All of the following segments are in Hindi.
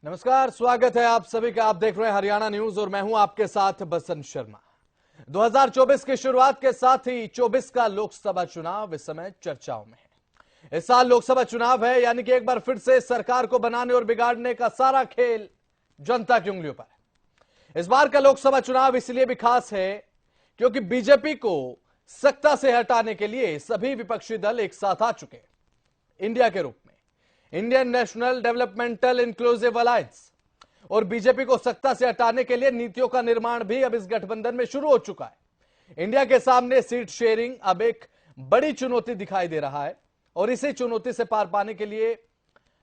नमस्कार, स्वागत है आप सभी का। आप देख रहे हैं हरियाणा न्यूज और मैं हूं आपके साथ बसंत शर्मा। 2024 की शुरुआत के साथ ही 24 का लोकसभा चुनाव इस समय चर्चाओं में है। इस साल लोकसभा चुनाव है, यानी कि एक बार फिर से सरकार को बनाने और बिगाड़ने का सारा खेल जनता की उंगलियों पर है। इस बार का लोकसभा चुनाव इसलिए भी खास है क्योंकि बीजेपी को सत्ता से हटाने के लिए सभी विपक्षी दल एक साथ आ चुके हैं। इंडिया के रूप में Indian national developmental inclusive alliance और बीजेपी को सत्ता से हटाने के लिए नीतियों का निर्माण भी अब इस गठबंधन में शुरू हो चुका है। इंडिया के सामने सीट शेयरिंग अब एक बड़ी चुनौती दिखाई दे रहा है और इसी चुनौती से पार पाने के लिए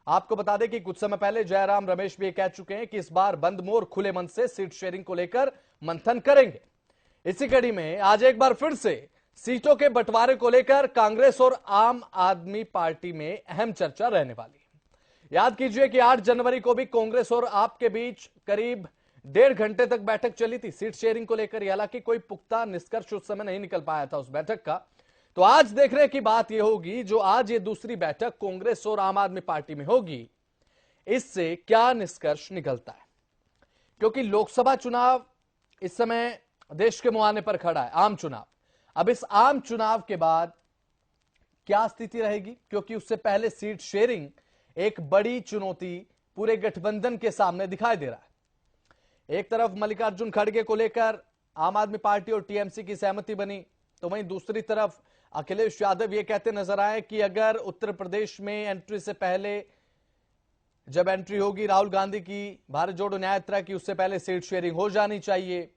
आपको बता दें कि कुछ समय पहले जयराम रमेश भी कह चुके हैं कि इस बार बंद मोर खुले मन से सीट शेयरिंग को लेकर मंथन करेंगे। इसी कड़ी में आज एक बार फिर से सीटों के बंटवारे को लेकर कांग्रेस और आम आदमी पार्टी में अहम चर्चा रहने वाली है। याद कीजिए कि 8 जनवरी को भी कांग्रेस और आप के बीच करीब 1.5 घंटे तक बैठक चली थी सीट शेयरिंग को लेकर। हालांकि कोई पुख्ता निष्कर्ष उस समय नहीं निकल पाया था उस बैठक का। तो आज देखने की बात यह होगी, जो आज ये दूसरी बैठक कांग्रेस और आम आदमी पार्टी में होगी, इससे क्या निष्कर्ष निकलता है। क्योंकि लोकसभा चुनाव इस समय देश के मुहाने पर खड़ा है, आम चुनाव। अब इस आम चुनाव के बाद क्या स्थिति रहेगी, क्योंकि उससे पहले सीट शेयरिंग एक बड़ी चुनौती पूरे गठबंधन के सामने दिखाई दे रहा है। एक तरफ मल्लिकार्जुन खड़गे को लेकर आम आदमी पार्टी और टीएमसी की सहमति बनी, तो वहीं दूसरी तरफ अखिलेश यादव ये कहते नजर आए कि अगर उत्तर प्रदेश में एंट्री से पहले, जब एंट्री होगी राहुल गांधी की भारत जोड़ो न्याय यात्रा की, उससे पहले सीट शेयरिंग हो जानी चाहिए,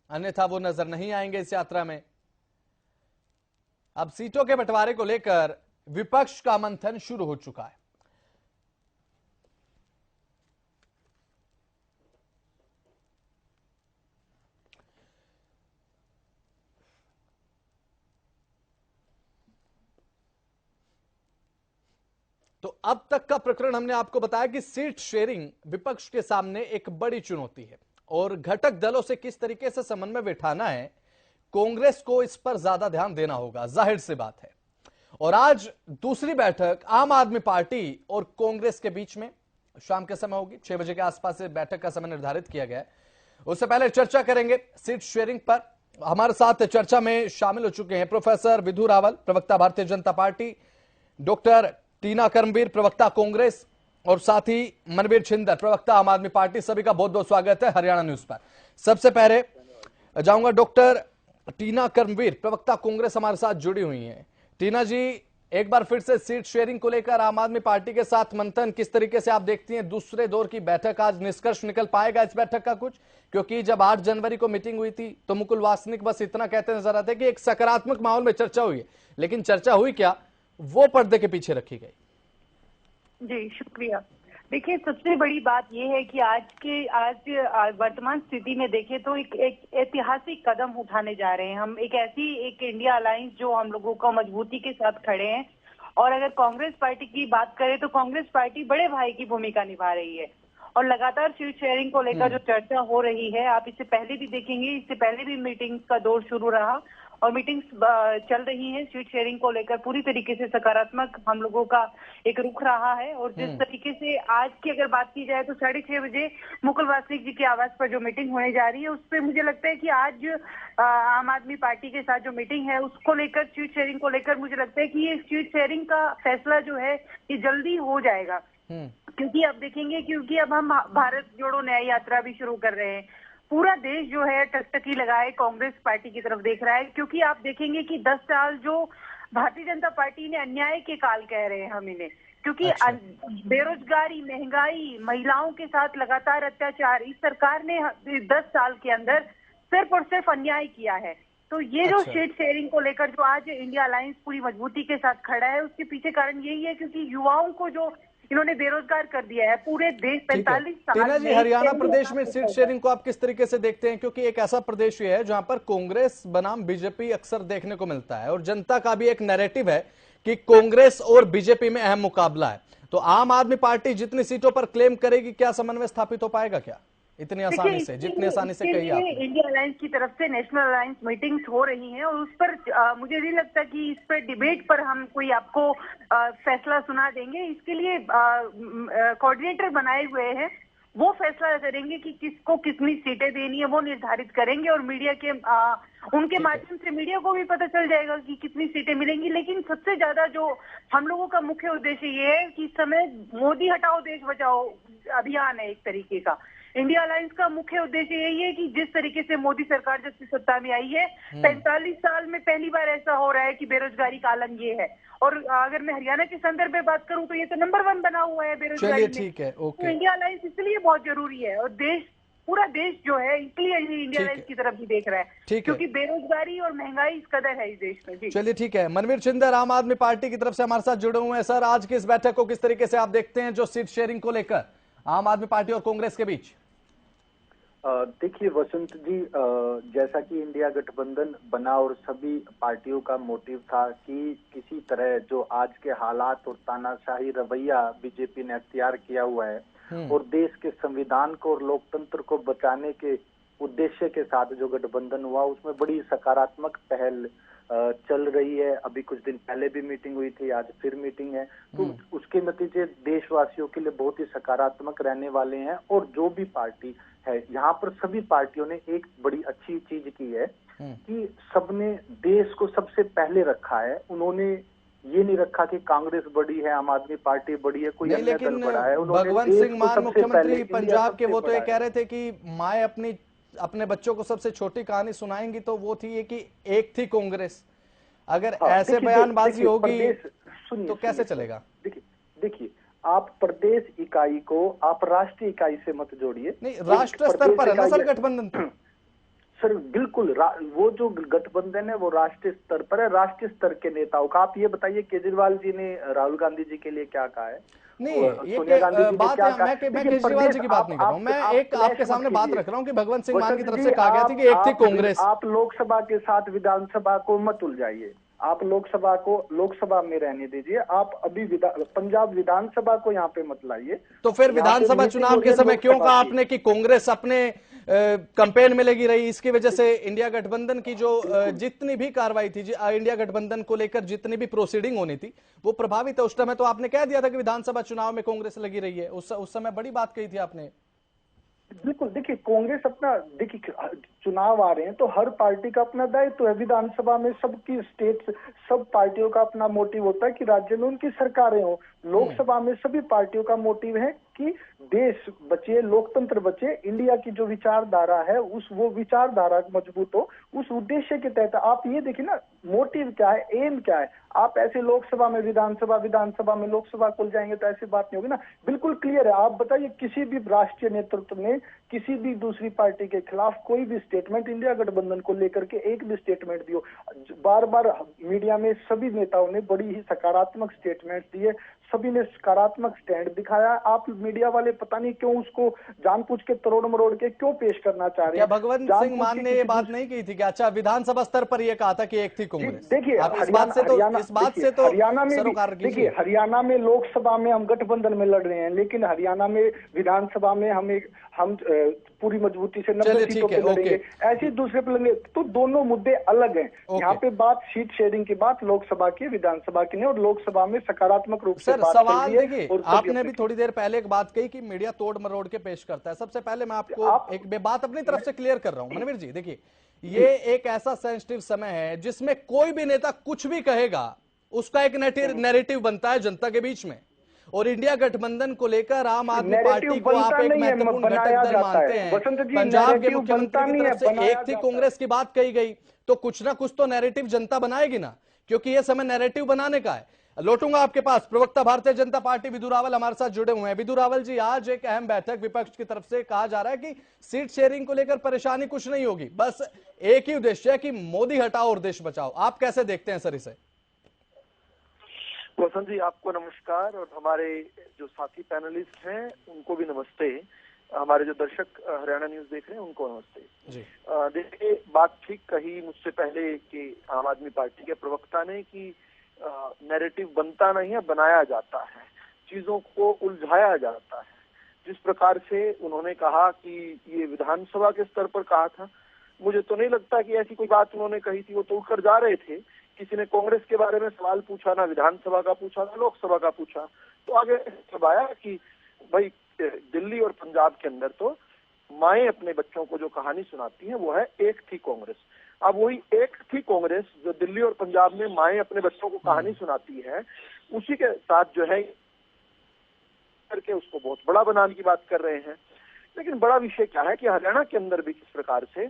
अन्यथा वो नजर नहीं आएंगे इस यात्रा में। अब सीटों के बंटवारे को लेकर विपक्ष का मंथन शुरू हो चुका है। तो अब तक का प्रकरण हमने आपको बताया कि सीट शेयरिंग विपक्ष के सामने एक बड़ी चुनौती है और घटक दलों से किस तरीके से समन्वय बिठाना है, कांग्रेस को इस पर ज्यादा ध्यान देना होगा, जाहिर सी बात है। और आज दूसरी बैठक आम आदमी पार्टी और कांग्रेस के बीच में शाम के समय होगी, 6 बजे के आसपास से बैठक का समय निर्धारित किया गया है। उससे पहले चर्चा करेंगे सीट शेयरिंग पर। हमारे साथ चर्चा में शामिल हो चुके हैं प्रोफेसर विधु रावल, प्रवक्ता भारतीय जनता पार्टी, डॉक्टर टीना कर्मवीर, प्रवक्ता कांग्रेस, और साथ ही मनवीर छिंदर, प्रवक्ता आम आदमी पार्टी। सभी का बहुत बहुत स्वागत है हरियाणा न्यूज पर। सबसे पहले जाऊंगा डॉक्टर टीना कर्मवीर, प्रवक्ता कांग्रेस हमारे साथ जुड़ी हुई हैं। टीना जी, एक बार फिर से सीट शेयरिंग को लेकर आम आदमी पार्टी के साथ मंथन किस तरीके से आप देखती हैं? दूसरे दौर की बैठक, आज निष्कर्ष निकल पाएगा इस बैठक का कुछ? क्योंकि जब 8 जनवरी को मीटिंग हुई थी तो मुकुल वासनिक बस इतना कहते नजर आते कि एक सकारात्मक माहौल में चर्चा हुई है, लेकिन चर्चा हुई क्या, वो पर्दे के पीछे रखी गई। जी शुक्रिया। देखिए, सबसे बड़ी बात यह है कि आज वर्तमान स्थिति में देखें तो एक ऐतिहासिक कदम उठाने जा रहे हैं हम। एक इंडिया अलायंस जो हम लोगों को मजबूती के साथ खड़े हैं। और अगर कांग्रेस पार्टी की बात करें तो कांग्रेस पार्टी बड़े भाई की भूमिका निभा रही है और लगातार सीट शेयरिंग को लेकर जो चर्चा हो रही है, आप इससे पहले भी देखेंगे, इससे पहले भी मीटिंग्स का दौर शुरू रहा और मीटिंग्स चल रही हैं। सीट शेयरिंग को लेकर पूरी तरीके से सकारात्मक हम लोगों का एक रुख रहा है। और जिस तरीके से आज की अगर बात की जाए तो 6:30 बजे मुकुल वासनिक जी के आवास पर जो मीटिंग होने जा रही है, उस पर मुझे लगता है कि आज आम आदमी पार्टी के साथ जो मीटिंग है उसको लेकर, सीट शेयरिंग को लेकर, मुझे लगता है कि ये सीट शेयरिंग का फैसला जो है ये जल्दी हो जाएगा। क्योंकि अब देखेंगे, क्योंकि अब हम भारत जोड़ो न्याय यात्रा भी शुरू कर रहे हैं। पूरा देश जो है टकटकी लगाए कांग्रेस पार्टी की तरफ देख रहा है, क्योंकि आप देखेंगे कि 10 साल जो भारतीय जनता पार्टी ने अन्याय के काल कह रहे हैं हम इन्हें, क्योंकि बेरोजगारी, महंगाई, महिलाओं के साथ लगातार अत्याचार, इस सरकार ने 10 साल के अंदर सिर्फ और सिर्फ अन्याय किया है। तो ये जो सीट शेयरिंग को लेकर जो आज इंडिया अलायंस पूरी मजबूती के साथ खड़ा है, उसके पीछे कारण यही है क्योंकि युवाओं को जो इन्होंने बेरोजगार कर दिया है पूरे देश 45 साल। टीना जी, हरियाणा प्रदेश में सीट शेयरिंग को आप किस तरीके से देखते हैं? क्योंकि एक ऐसा प्रदेश है जहां पर कांग्रेस बनाम बीजेपी अक्सर देखने को मिलता है और जनता का भी एक नैरेटिव है कि कांग्रेस और बीजेपी में अहम मुकाबला है। तो आम आदमी पार्टी जितनी सीटों पर क्लेम करेगी, क्या समन्वय स्थापित हो पाएगा क्या इतनी आसानी से, जितनी आसानी से कही आपने? इंडिया अलायंस की तरफ से नेशनल अलायंस मीटिंग्स हो रही हैं और उस पर मुझे नहीं लगता कि इस पर डिबेट पर हम कोई आपको फैसला सुना देंगे। इसके लिए कोऑर्डिनेटर बनाए हुए हैं वो फैसला करेंगे कि किसको कितनी सीटें देनी है, वो निर्धारित करेंगे। और मीडिया के उनके माध्यम से मीडिया को भी पता चल जाएगा कि कितनी सीटें मिलेंगी। लेकिन सबसे ज्यादा जो हम लोगों का मुख्य उद्देश्य ये है कि इस समय मोदी हटाओ देश बचाओ अभियान है एक तरीके का। इंडिया अलायंस का मुख्य उद्देश्य यही है कि जिस तरीके से मोदी सरकार जब से सत्ता में आई है, 45 साल में पहली बार ऐसा हो रहा है कि बेरोजगारी का आलम ये है। और अगर मैं हरियाणा के संदर्भ में बात करूं तो ये तो नंबर 1 बना हुआ है बेरोजगारी में। ठीक है, तो ओके। इंडिया अलायंस इसलिए बहुत जरूरी है, और पूरा देश जो है इसलिए इंडिया अलायंस की तरफ भी देख रहा है, क्योंकि बेरोजगारी और महंगाई इस कदर है इस देश में। जी चलिए ठीक है। मनवीर छिंदर आम आदमी पार्टी की तरफ से हमारे साथ जुड़े हुए हैं। सर, आज की इस बैठक को किस तरीके से आप देखते हैं, जो सीट शेयरिंग को लेकर आम आदमी पार्टी और कांग्रेस के बीच? देखिए वसंत जी, जैसा कि इंडिया गठबंधन बना और सभी पार्टियों का मोटिव था कि किसी तरह जो आज के हालात और तानाशाही रवैया बीजेपी ने अख्तियार किया हुआ है और देश के संविधान को और लोकतंत्र को बचाने के उद्देश्य के साथ जो गठबंधन हुआ, उसमें बड़ी सकारात्मक पहल चल रही है। अभी कुछ दिन पहले भी मीटिंग हुई थी, आज फिर मीटिंग है, तो उसके नतीजे देशवासियों के लिए बहुत ही सकारात्मक रहने वाले हैं। और जो भी पार्टी है, यहाँ पर सभी पार्टियों ने एक बड़ी अच्छी चीज की है कि सबने देश को सबसे पहले रखा है। उन्होंने ये नहीं रखा कि कांग्रेस बड़ी है, आम आदमी पार्टी बड़ी है, कोई अन्य दल बड़ा है। भगवंत सिंह मान मुख्यमंत्री पंजाब के, वो तो ये कह रहे थे कि माए अपने बच्चों को सबसे छोटी कहानी सुनाएंगी तो वो थी ये कि एक थी कांग्रेस। अगर ऐसे बयानबाजी होगी तो कैसे चलेगा? देखिए आप प्रदेश इकाई को आप राष्ट्रीय इकाई से मत जोड़िए। नहीं, राष्ट्र स्तर पर है ना सर गठबंधन तो? सर बिल्कुल, वो जो गठबंधन है वो राष्ट्रीय स्तर पर है, राष्ट्रीय स्तर के नेताओं का। आप ये बताइए केजरीवाल जी ने राहुल गांधी जी के लिए क्या कहा है? नहीं, ये बात है, मैं केजरीवाल जी की बात नहीं कर रहा हूँ, मैं एक आपके सामने बात रख रहा हूँ कि भगवंत सिंह मान की तरफ से कहा गया था कि एक थी कांग्रेस। आप लोकसभा के साथ विधानसभा को मत उलझाइए, आप लोकसभा में रहने दीजिए। आप अभी पंजाब विधानसभा को यहाँ पे मत लाइए। तो फिर विधानसभा चुनाव के समय क्यों कहा आपने कि कांग्रेस अपने कैंपेन में लगी रही? इसकी वजह से इंडिया गठबंधन की जो जितनी भी कार्रवाई थी, इंडिया गठबंधन को लेकर जितनी भी प्रोसीडिंग होनी थी वो प्रभावित है। उस समय तो आपने कह दिया था कि विधानसभा चुनाव में कांग्रेस लगी रही है, उस समय बड़ी बात कही थी आपने। बिल्कुल, देखिए कांग्रेस अपना, देखिए चुनाव आ रहे हैं तो हर पार्टी का अपना दायित्व है। विधानसभा में सबकी सब पार्टियों का अपना मोटिव होता है कि राज्य में उनकी सरकारें हो। लोकसभा में सभी पार्टियों का मोटिव है कि देश बचे, लोकतंत्र बचे, इंडिया की जो विचारधारा है वो विचारधारा मजबूत हो। उस उद्देश्य के तहत आप ये देखिए ना, मोटिव क्या है, एम क्या है। आप ऐसे लोकसभा में विधानसभा में लोकसभा खुल जाएंगे तो ऐसी बात नहीं होगी ना। बिल्कुल क्लियर है। आप बताइए किसी भी राष्ट्रीय नेतृत्व ने किसी भी दूसरी पार्टी के खिलाफ कोई भी स्टेटमेंट इंडिया गठबंधन को लेकर के एक भी स्टेटमेंट दियो? बार बार मीडिया में सभी नेताओं ने बड़ी ही सकारात्मक स्टेटमेंट दिए, सभी ने सकारात्मक स्टैंड दिखाया। आप मीडिया वाले पता नहीं क्यों उसको जानबूझ के तरोड़ मरोड़ के क्यों पेश करना चाह रहे हैं? क्या भगवंत सिंह मान ने ये बात नहीं की थी कि अच्छा विधानसभा स्तर पर ये कहा था कि एक थी कांग्रेस? देखिए इस बात से तो हरियाणा में देखिए, हरियाणा में लोकसभा में हम गठबंधन में लड़ रहे हैं, लेकिन हरियाणा में विधानसभा में हम पूरी मजबूती से 90 सीटों पे लड़ेंगे, ऐसे दूसरे पे लड़ेंगे। तो दोनों मुद्दे अलग हैं। यहाँ पे बात सीट शेयरिंग की बात लोकसभा की, विधानसभा की नहीं। और लोकसभा में सकारात्मक रूप से बात सवाल देखिए, आपने भी थोड़ी देर पहले एक बात कही कि मीडिया तोड़ मरोड़ के पेश करता है। सबसे पहले मैं आपको एक बात अपनी तरफ से क्लियर कर रहा हूं मनवीर जी। देखिए, ये एक ऐसा सेंसिटिव समय है जिसमें कोई भी नेता कुछ भी कहेगा उसका एक नैरेटिव बनता है जनता के बीच में। और इंडिया गठबंधन को लेकर आम आदमी पार्टी को आप एक महत्वपूर्ण घटक दल मानते हैं। पंजाब के मुख्यमंत्री की तरफ से एक थी कांग्रेस की बात कही गई तो कुछ ना कुछ तो नैरेटिव जनता बनाएगी ना, क्योंकि यह समय नैरेटिव बनाने का है। लौटूंगा आपके पास। प्रवक्ता भारतीय जनता पार्टी विधु रावल हमारे साथ जुड़े हुए हैं। विधु रावल जी, आज एक अहम बैठक विपक्ष की तरफ से कहा जा रहा है कि सीट शेयरिंग को लेकर परेशानी कुछ नहीं होगी, बस एक ही उद्देश्य है कि मोदी हटाओ और देश बचाओ। आप कैसे देखते हैं सर इसे? वसंत जी, आपको नमस्कार, और हमारे जो साथी पैनलिस्ट हैं उनको भी नमस्ते। हमारे जो दर्शक हरियाणा न्यूज देख रहे हैं उनको नमस्ते। देखिए, बात ठीक कही मुझसे पहले कि आम आदमी पार्टी के प्रवक्ता ने कि नैरेटिव बनता नहीं है, बनाया जाता है, चीजों को उलझाया जाता है। जिस प्रकार से उन्होंने कहा कि ये विधानसभा के स्तर पर कहा था, मुझे तो नहीं लगता कि ऐसी कोई बात उन्होंने कही थी। वो तो उड़कर जा रहे थे। किसी ने कांग्रेस के बारे में सवाल पूछा, ना विधानसभा का पूछा, ना लोकसभा का पूछा, तो आगे जब आया कि भाई दिल्ली और पंजाब पंजाब के अंदर तो माएं अपने बच्चों को जो कहानी सुनाती हैं वो है एक थी कांग्रेस। अब वही एक थी कांग्रेस जो दिल्ली और पंजाब में माएं अपने बच्चों को कहानी सुनाती है, उसी के साथ जो है करके उसको बहुत बड़ा बनाने की बात कर रहे हैं। लेकिन बड़ा विषय क्या है कि हरियाणा के अंदर भी किस प्रकार से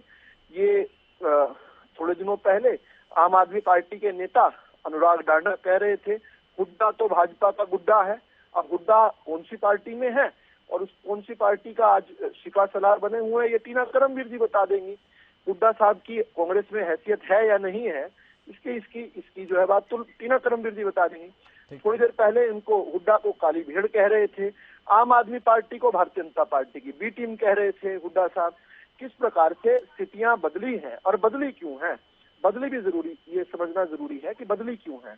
ये थोड़े दिनों पहले आम आदमी पार्टी के नेता अनुराग डांडा कह रहे थे हुड्डा तो भाजपा का गुड्डा है। अब हुड्डा कौन सी पार्टी में है और उस कौन सी पार्टी का आज शिका सलार बने हुए हैं ये टीना करमवीर जी बता देंगी। हुड्डा साहब की कांग्रेस में हैसियत है या नहीं है इसकी जो है बात तो टीना करमवीर जी बता देंगी। थोड़ी देर पहले इनको हुड्डा को काली भेड़ कह रहे थे, आम आदमी पार्टी को भारतीय जनता पार्टी की बी टीम कह रहे थे हुड्डा साहब। किस प्रकार से स्थितियां बदली हैं और बदली क्यों हैं, बदली भी जरूरी ये समझना जरूरी है कि बदली क्यों है।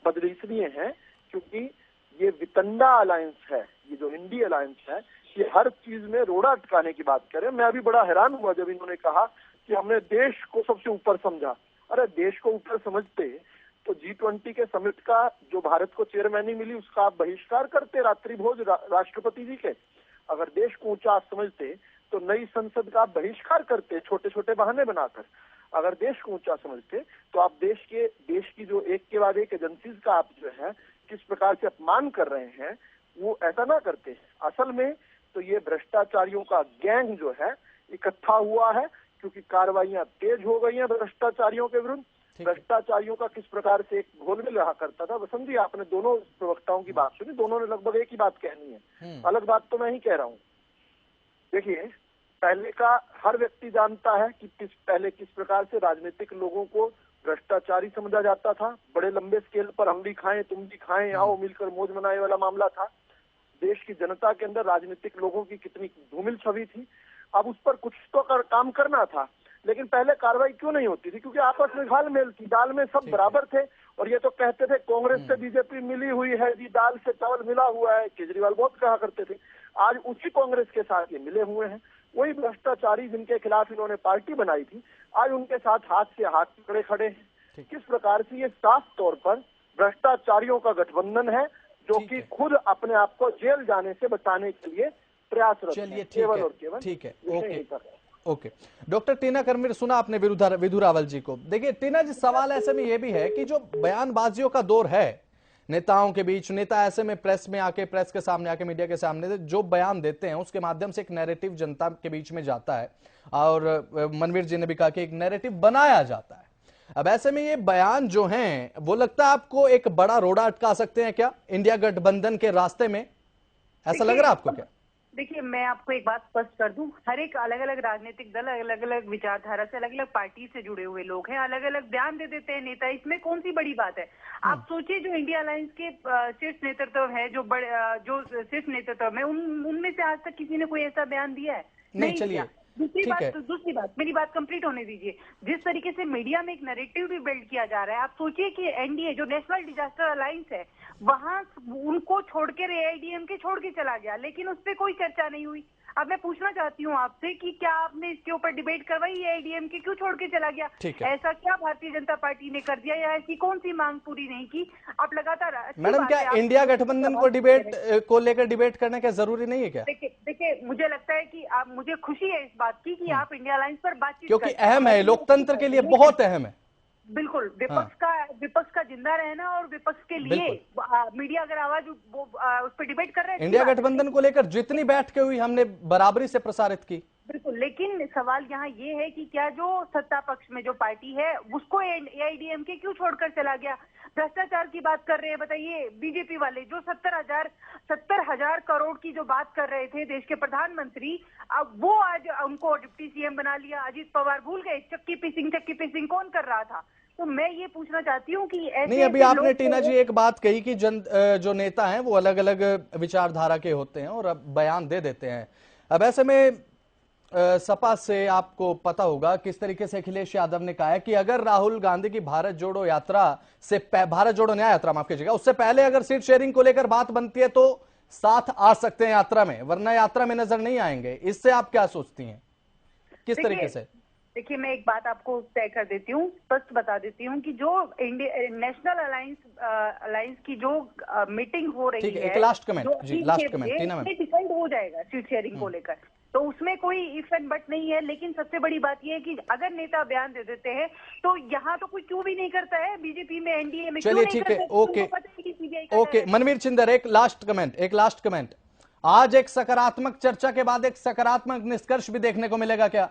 बदली इसलिए है क्योंकि ये वितंडा अलायंस है, ये जो इंडी अलायंस है ये हर चीज में रोड़ा अटकाने की बात करे। मैं अभी बड़ा हैरान हुआ जब इन्होंने कहा कि हमने देश को सबसे ऊपर समझा। अरे देश को ऊपर समझते तो G20 के समिट का जो भारत को चेयरमैनी मिली उसका आप बहिष्कार करते रात्रि भोज राष्ट्रपति जी के। अगर देश को ऊंचा आप समझते तो नई संसद का आप बहिष्कार करते छोटे छोटे बहाने बनाकर। अगर देश को ऊंचा समझते तो आप देश की जो एक के बाद एक एजेंसीज का आप जो है किस प्रकार से अपमान कर रहे हैं वो ऐसा ना करते। असल में तो ये भ्रष्टाचारियों का गैंग जो है इकट्ठा हुआ है क्योंकि कार्रवाइयां तेज हो गई हैं भ्रष्टाचारियों के विरुद्ध। भ्रष्टाचारियों का किस प्रकार से एक घोलमेल रहा करता था। वसंत जी आपने दोनों प्रवक्ताओं की बात सुनी, दोनों ने लगभग एक ही बात कहनी है, अलग बात तो मैं ही कह रहा हूँ। देखिए पहले का हर व्यक्ति जानता है कि पहले किस प्रकार से राजनीतिक लोगों को भ्रष्टाचारी समझा जाता था। बड़े लंबे स्केल पर हम भी खाएं तुम भी खाएं आओ मिलकर मौज मनाए वाला मामला था। देश की जनता के अंदर राजनीतिक लोगों की कितनी धूमिल छवि थी। अब उस पर कुछ तो काम करना था, लेकिन पहले कार्रवाई क्यों नहीं होती थी? क्योंकि आपस में घालमेल थी, दाल में सब बराबर थे। और ये तो कहते थे कांग्रेस से बीजेपी मिली हुई है जी, दाल से चावल मिला हुआ है, केजरीवाल बहुत कहा करते थे। आज उसी कांग्रेस के साथ ये मिले हुए हैं। वही भ्रष्टाचारी जिनके खिलाफ इन्होंने पार्टी बनाई थी आज उनके साथ हाथ से हाथ पकड़े खड़े हैं। किस प्रकार से ये साफ तौर पर भ्रष्टाचारियों का गठबंधन है जो कि खुद अपने आप को जेल जाने से बचाने के लिए प्रयासरत है, केवल और केवल। ठीक है, ओके। डॉक्टर टीना करमवीर, सुना आपने विधु रावल जी को। देखिए टीना जी, सवाल ऐसे में यह भी है कि जो बयानबाजियों का दौर है नेताओं के बीच, नेता ऐसे में प्रेस में आके, प्रेस के सामने आके, मीडिया के सामने जो बयान देते हैं उसके माध्यम से एक नैरेटिव जनता के बीच में जाता है और मनवीर जी ने भी कहा कि एक नैरेटिव बनाया जाता है। अब ऐसे में ये बयान जो हैं वो लगता है आपको एक बड़ा रोड़ा अटका सकते हैं क्या इंडिया गठबंधन के रास्ते में? ऐसा लग रहा है आपको क्या? देखिए मैं आपको एक बात स्पष्ट कर दूं, हर एक अलग अलग राजनीतिक दल अलग अलग विचारधारा से अलग अलग पार्टी से जुड़े हुए लोग हैं, अलग अलग बयान दे देते हैं नेता। इसमें कौन सी बड़ी बात है? आप सोचिए जो इंडिया अलायंस के शीर्ष नेतृत्व है, जो शीर्ष नेतृत्व में उनमें से आज तक किसी ने कोई ऐसा बयान दिया है? नहीं। चलिए दूसरी बात मेरी बात कंप्लीट होने दीजिए। जिस तरीके से मीडिया में एक नैरेटिव भी बिल्ड किया जा रहा है, आप सोचिए कि एनडीए जो नेशनल डिजास्टर अलायंस है वहां उनको छोड़कर एआईडीएम के छोड़ के चला गया, लेकिन उस पर कोई चर्चा नहीं हुई। अब मैं पूछना चाहती हूँ आपसे कि क्या आपने इसके ऊपर डिबेट करवाई? एआईडीएम के क्यों छोड़ के चला गया? ऐसा क्या भारतीय जनता पार्टी ने कर दिया या ऐसी कौन सी मांग पूरी नहीं की? आप लगातार मैडम, क्या इंडिया गठबंधन को लेकर डिबेट करना क्या जरूरी नहीं है क्या? देखिए मुझे लगता है कि आप, मुझे खुशी है इस बात की कि आप इंडिया अलायंस पर बातचीत, क्योंकि अहम है, लोकतंत्र के लिए बहुत अहम है। बिल्कुल, विपक्ष का जिंदा रहना और विपक्ष के लिए मीडिया अगर आवाज उस पर डिबेट कर रहे हैं। इंडिया गठबंधन को लेकर जितनी बैठकें हुई हमने बराबरी से प्रसारित की। बिल्कुल, लेकिन सवाल यहाँ ये है कि क्या जो सत्ता पक्ष में जो पार्टी है उसको एआईडीएम के क्यों छोड़कर चला गया? भ्रष्टाचार की बात कर रहे हैं, बताइए बीजेपी वाले जो 70,000 करोड़ की जो बात कर रहे थे देश के प्रधानमंत्री, अब वो आज उनको डिप्टी सीएम बना लिया। अजीत पवार भूल गए चक्की पिसिंग कौन कर रहा था? तो मैं ये पूछना चाहती हूँ कि नहीं, अभी आपने टीना जी एक बात कही कि जो नेता हैं वो अलग अलग विचारधारा के होते हैं और अब बयान दे देते हैं। अब ऐसे में सपा से आपको पता होगा किस तरीके से अखिलेश यादव ने कहा है कि अगर राहुल गांधी की भारत जोड़ो न्याय यात्रा माफ कीजिएगा, उससे पहले अगर सीट शेयरिंग को लेकर बात बनती है तो साथ आ सकते हैं यात्रा में, वरना यात्रा में नजर नहीं आएंगे। इससे आप क्या सोचती हैं, किस तरीके से? देखिए, मैं एक बात आपको तय कर देती हूँ, स्पष्ट बता देती हूँ कि जो नेशनल अलायंस की जो मीटिंग हो रही है, एक लास्ट कमेंट जो जी, लास्ट कमेंट टीना मैम। डिसाइड हो जाएगा सीट शेयरिंग को लेकर, तो उसमें कोई इफ एंड बट नहीं है। लेकिन सबसे बड़ी बात यह है कि अगर नेता बयान दे देते हैं तो यहाँ तो कोई क्यों भी नहीं करता है, बीजेपी में, एनडीए में क्यों चलिए नहीं ठीक है, करते? ओके ओके मनवीर छिंदर, एक लास्ट कमेंट। आज एक सकारात्मक चर्चा के बाद एक सकारात्मक निष्कर्ष भी देखने को मिलेगा क्या?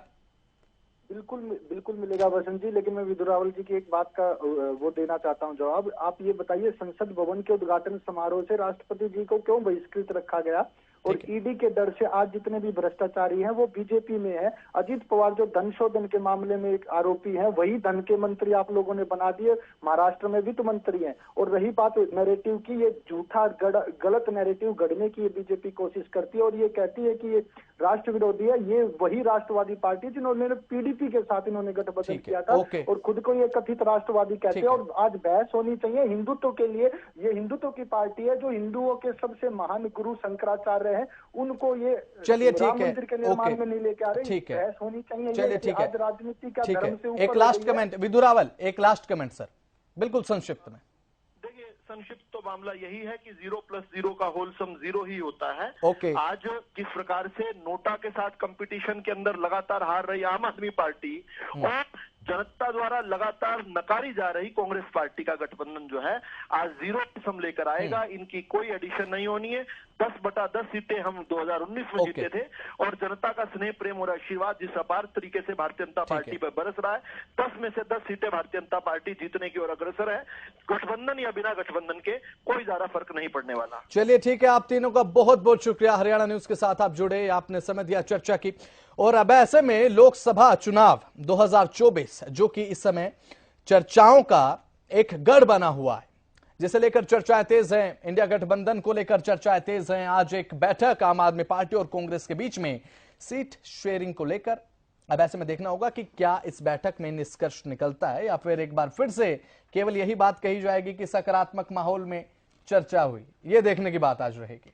बिल्कुल मिलेगा बसंत जी, लेकिन मैं विधु रावल जी की एक बात का वो देना चाहता हूं जवाब। आप ये बताइए, संसद भवन के उद्घाटन समारोह से राष्ट्रपति जी को क्यों बहिष्कृत रखा गया? और ईडी के डर से आज जितने भी भ्रष्टाचारी हैं वो बीजेपी में है। अजीत पवार जो धन शोधन के मामले में एक आरोपी हैं, वही धन के मंत्री आप लोगों ने बना दिए, महाराष्ट्र में वित्त मंत्री हैं। और रही बात नैरेटिव की, ये झूठा गलत नैरेटिव गढ़ने की ये बीजेपी कोशिश करती है और ये कहती है कि ये राष्ट्र विरोधी है। ये वही राष्ट्रवादी पार्टी जिन्होंने पीडीपी के साथ इन्होंने गठबंधन किया था और खुद को ये कथित राष्ट्रवादी कहते हैं। और आज बहस होनी चाहिए हिंदुत्व के लिए। ये हिंदुत्व की पार्टी है जो हिंदुओं के सबसे महान गुरु शंकराचार्य हैं, उनको ये चलिए राम मंदिर के निर्माण में नहीं लेके आ रहे। ठीक है, बहस होनी चाहिए। चलिए ठीक है, आज राजनीति का धर्म से ऊपर। एक लास्ट कमेंट विधु रावल, एक लास्ट कमेंट सर, बिल्कुल संक्षिप्त में। देखिए, संक्षिप्त तो मामला यही है कि 0+0 का होलसम 0 ही होता है। आज किस प्रकार से नोटा के साथ कंपटीशन के अंदर लगातार हार रही आम आदमी पार्टी और जनता द्वारा लगातार नकारी जा रही कांग्रेस पार्टी का गठबंधन जो है आज 0 लेकर आएगा। इनकी कोई एडिशन नहीं होनी है। 10/10 सीटें हम 2019 में जीते थे और जनता का स्नेह, प्रेम और आशीर्वाद जिस अपार तरीके से भारतीय जनता पार्टी पर बरस रहा है, 10 में से 10 सीटें भारतीय जनता पार्टी जीतने की ओर अग्रसर है। गठबंधन या बिना गठबंधन के कोई ज्यादा फर्क नहीं पड़ने वाला। चलिए ठीक है, आप तीनों का बहुत बहुत शुक्रिया। हरियाणा न्यूज के साथ आप जुड़े, आपने समय दिया, चर्चा की। और अब ऐसे में लोकसभा चुनाव 2024 जो कि इस समय चर्चाओं का एक गढ़ बना हुआ है, जिसे लेकर चर्चाएं तेज हैं, इंडिया गठबंधन को लेकर चर्चाएं तेज हैं। आज एक बैठक आम आदमी पार्टी और कांग्रेस के बीच में सीट शेयरिंग को लेकर। अब ऐसे में देखना होगा कि क्या इस बैठक में निष्कर्ष निकलता है या फिर एक बार फिर से केवल यही बात कही जाएगी कि सकारात्मक माहौल में चर्चा हुई। यह देखने की बात आज रहेगी।